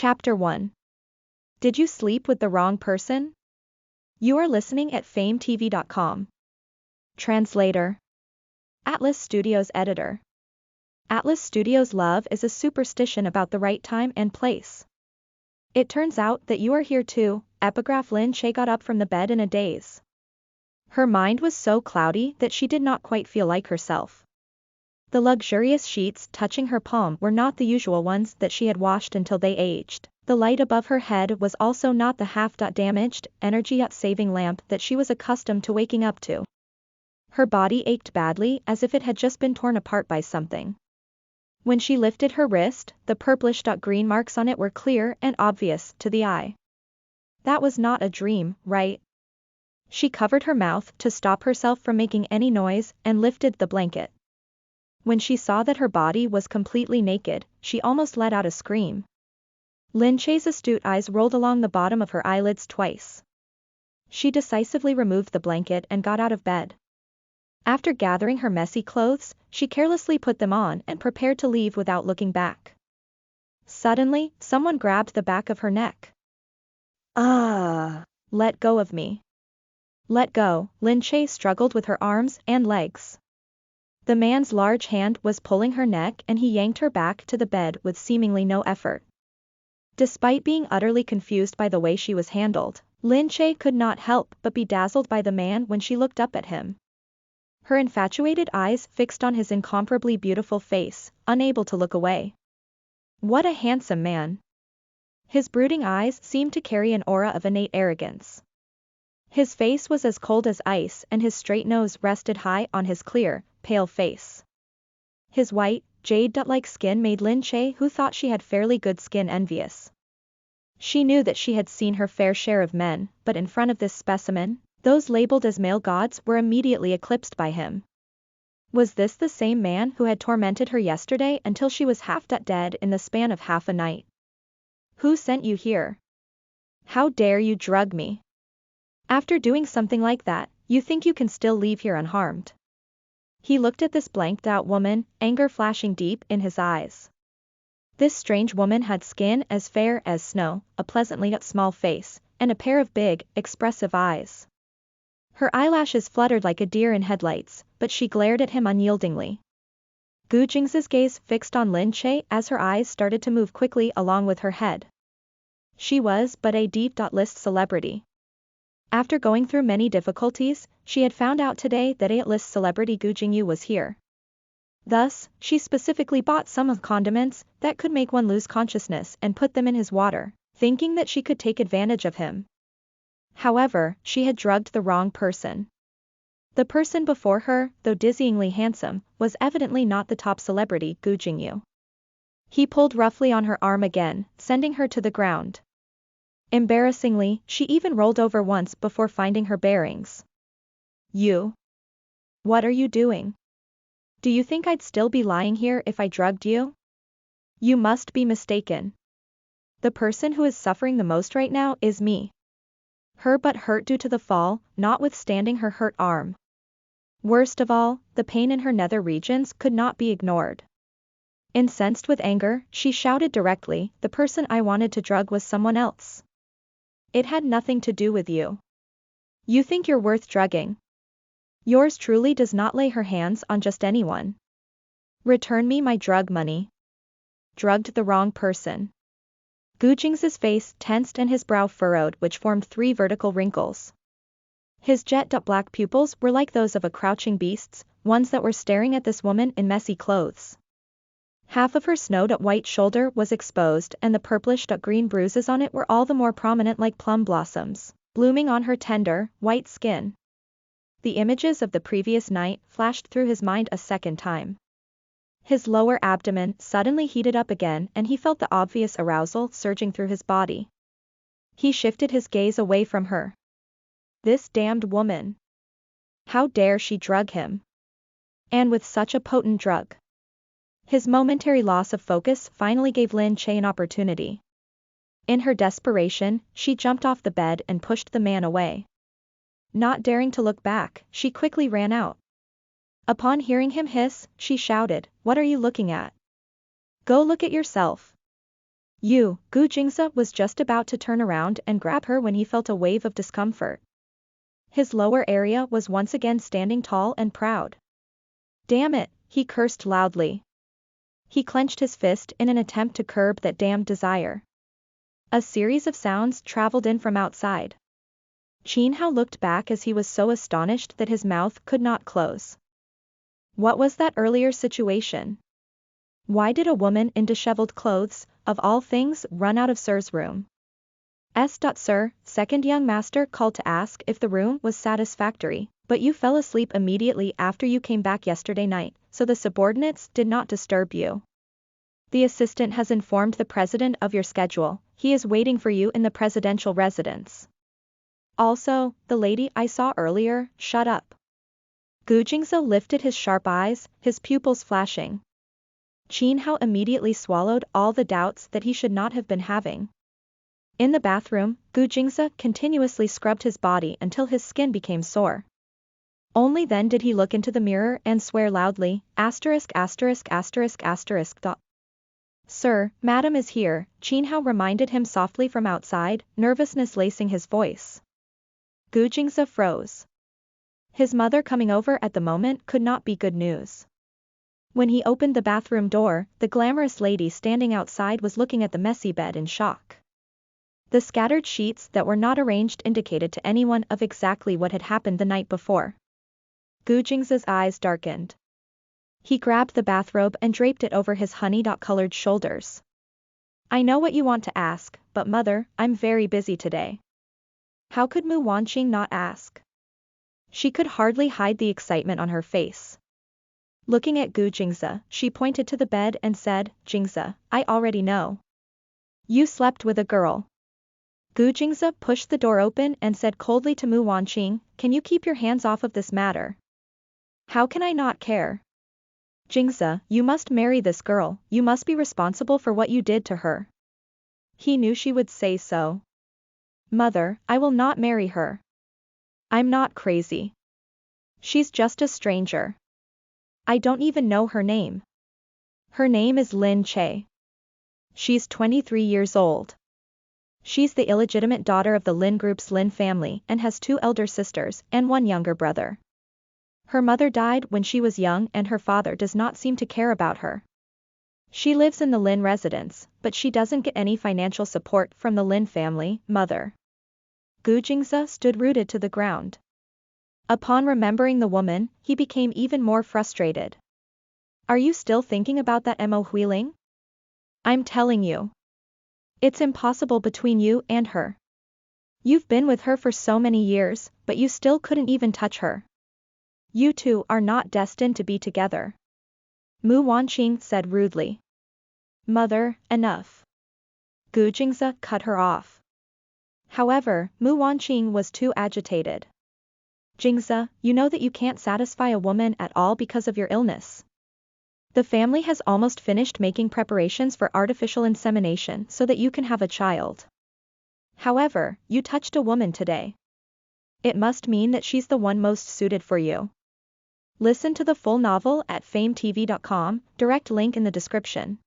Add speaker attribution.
Speaker 1: Chapter 1. Did you sleep with the wrong person? You are listening at FameTV.com. Translator. Atlas Studios Editor. Atlas Studios' love is a superstition about the right time and place. It turns out that you are here too. Epigraph. Lin Che got up from the bed in a daze. Her mind was so cloudy that she did not quite feel like herself. The luxurious sheets touching her palm were not the usual ones that she had washed until they aged. The light above her head was also not the half-damaged, energy-saving lamp that she was accustomed to waking up to. Her body ached badly as if it had just been torn apart by something. When she lifted her wrist, the purplish-green marks on it were clear and obvious to the eye. That was not a dream, right? She covered her mouth to stop herself from making any noise and lifted the blanket. When she saw that her body was completely naked, she almost let out a scream. Lin Che's astute eyes rolled along the bottom of her eyelids twice. She decisively removed the blanket and got out of bed. After gathering her messy clothes, she carelessly put them on and prepared to leave without looking back. Suddenly, someone grabbed the back of her neck. Ah! Let go of me. Let go. Lin Che struggled with her arms and legs. The man's large hand was pulling her neck and he yanked her back to the bed with seemingly no effort. Despite being utterly confused by the way she was handled, Lin Che could not help but be dazzled by the man when she looked up at him. Her infatuated eyes fixed on his incomparably beautiful face, unable to look away. What a handsome man! His brooding eyes seemed to carry an aura of innate arrogance. His face was as cold as ice and his straight nose rested high on his clear, pale face. His white, jade-like skin made Lin Che, who thought she had fairly good skin, envious. She knew that she had seen her fair share of men, but in front of this specimen, those labeled as male gods were immediately eclipsed by him. Was this the same man who had tormented her yesterday until she was half dead in the span of half a night? Who sent you here? How dare you drug me? After doing something like that, you think you can still leave here unharmed? He looked at this blanked-out woman, anger flashing deep in his eyes. This strange woman had skin as fair as snow, a pleasantly small face, and a pair of big, expressive eyes. Her eyelashes fluttered like a deer in headlights, but she glared at him unyieldingly. Gu Jing's gaze fixed on Lin Che as her eyes started to move quickly along with her head. She was but a D-list celebrity. After going through many difficulties, she had found out today that A-list celebrity Gu Jingyu was here. Thus, she specifically bought some of the condiments that could make one lose consciousness and put them in his water, thinking that she could take advantage of him. However, she had drugged the wrong person. The person before her, though dizzyingly handsome, was evidently not the top celebrity, Gu Jingyu. He pulled roughly on her arm again, sending her to the ground. Embarrassingly, she even rolled over once before finding her bearings. You? What are you doing? Do you think I'd still be lying here if I drugged you? You must be mistaken. The person who is suffering the most right now is me. Her butt hurt due to the fall, notwithstanding her hurt arm. Worst of all, the pain in her nether regions could not be ignored. Incensed with anger, she shouted directly, the person I wanted to drug was someone else. It had nothing to do with you. You think you're worth drugging. Yours truly does not lay her hands on just anyone. Return me my drug money. Drugged the wrong person. Gu Jing's face tensed and his brow furrowed, which formed 3 vertical wrinkles. His jet-black pupils were like those of a crouching beast's, ones that were staring at this woman in messy clothes. Half of her snowed-white shoulder was exposed and the purplish-green bruises on it were all the more prominent like plum blossoms, blooming on her tender, white skin. The images of the previous night flashed through his mind a second time. His lower abdomen suddenly heated up again and he felt the obvious arousal surging through his body. He shifted his gaze away from her. This damned woman. How dare she drug him? And with such a potent drug. His momentary loss of focus finally gave Lin Che an opportunity. In her desperation, she jumped off the bed and pushed the man away. Not daring to look back, she quickly ran out. Upon hearing him hiss, she shouted, "What are you looking at? Go look at yourself." Gu Jingze was just about to turn around and grab her when he felt a wave of discomfort. His lower area was once again standing tall and proud. Damn it, he cursed loudly. He clenched his fist in an attempt to curb that damned desire. A series of sounds traveled in from outside. Qin Hao looked back as he was so astonished that his mouth could not close. What was that earlier situation? Why did a woman in disheveled clothes, of all things, run out of Sir's room? Sir, second young master called to ask if the room was satisfactory, but you fell asleep immediately after you came back yesterday night, so the subordinates did not disturb you. The assistant has informed the president of your schedule, he is waiting for you in the presidential residence. Also, the lady I saw earlier, shut up. Gu Jingze lifted his sharp eyes, his pupils flashing. Qin Hao immediately swallowed all the doubts that he should not have been having. In the bathroom, Gu Jingze continuously scrubbed his body until his skin became sore. Only then did he look into the mirror and swear loudly, *********. Sir, madam is here, Qin Hao reminded him softly from outside, nervousness lacing his voice. Gu Jingze froze. His mother coming over at the moment could not be good news. When he opened the bathroom door, the glamorous lady standing outside was looking at the messy bed in shock. The scattered sheets that were not arranged indicated to anyone of exactly what had happened the night before. Gu Jingze's eyes darkened. He grabbed the bathrobe and draped it over his honey-colored shoulders. I know what you want to ask, but mother, I'm very busy today. How could Mu Wanqing not ask? She could hardly hide the excitement on her face. Looking at Gu Jingze, she pointed to the bed and said, Jingze, I already know. You slept with a girl. Gu Jingze pushed the door open and said coldly to Mu Wanqing, can you keep your hands off of this matter? How can I not care? Jingze, you must marry this girl, you must be responsible for what you did to her. He knew she would say so. Mother, I will not marry her. I'm not crazy. She's just a stranger. I don't even know her name. Her name is Lin Che. She's 23 years old. She's the illegitimate daughter of the Lin Group's Lin family and has 2 elder sisters and 1 younger brother. Her mother died when she was young and her father does not seem to care about her. She lives in the Lin residence, but she doesn't get any financial support from the Lin family, mother. Gu Jingze stood rooted to the ground. Upon remembering the woman, he became even more frustrated. Are you still thinking about that Mo Huiling? I'm telling you. It's impossible between you and her. You've been with her for so many years, but you still couldn't even touch her. You two are not destined to be together. Mu Wanqing said rudely. Mother, enough. Gu Jingze cut her off. However, Mu Wanqing was too agitated. Jingze, you know that you can't satisfy a woman at all because of your illness. The family has almost finished making preparations for artificial insemination so that you can have a child. However, you touched a woman today. It must mean that she's the one most suited for you. Listen to the full novel at FameTV.com, direct link in the description.